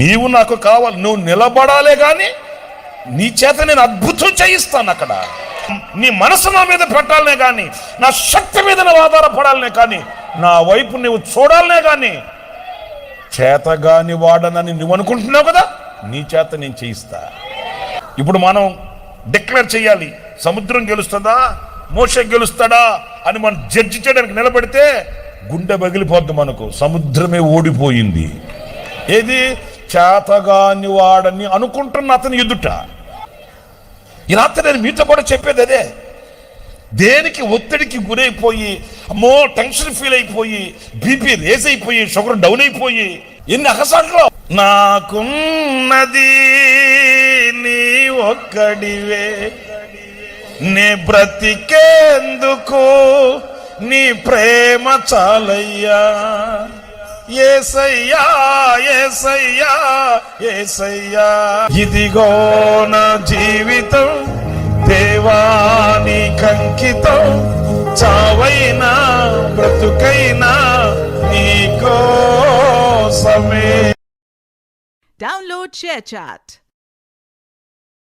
నీవు నాకు కావాలి, నువ్వు నిలబడాలే గాని నీ చేత నేను అద్భుతం చేయిస్తాను. అక్కడ నీ మనసు నా మీద పెట్టాలనే కానీ, నా శక్తి మీద నువ్వు ఆధారపడాలనే కానీ, నా వైపు నువ్వు చూడాలనే కానీ, చేతగాని వాడనని నువ్వు అనుకుంటున్నావు కదా, నీ చేత నేను చేయిస్తా. ఇప్పుడు మనం డిక్లేర్ చేయాలి, సముద్రం గెలుస్తుందా మోషే గెలుస్తాడా అని మనం జడ్జి చేయడానికి నిలబడితే గుండె పగిలిపోద్ది మనకు. సముద్రమే ఓడిపోయింది. ఏది? చేతగాని వాడని అనుకుంటున్న అతని ఎదుట. ఈ రాత్రి నేను మీతో కూడా చెప్పేది అదే. దేనికి ఒత్తిడికి గురైపోయి, అమ్మో టెన్షన్ ఫీల్ అయిపోయి, బీపీ రేజ్ అయిపోయి, షుగర్ డౌన్ అయిపోయి, ఎన్ని అకసాట్లో నాకున్నది నీ ఒక్కడివే, నీ బ్రతికేందుకు నీ ప్రేమ చాలయ్యా, యేసయ్యా యేసయ్యా యేసయ్యా. ఇదిగో నా జీవితం దేవాని కంకితం, చావైనా బ్రతుకైనా నీకోసమే. Download ShareChat.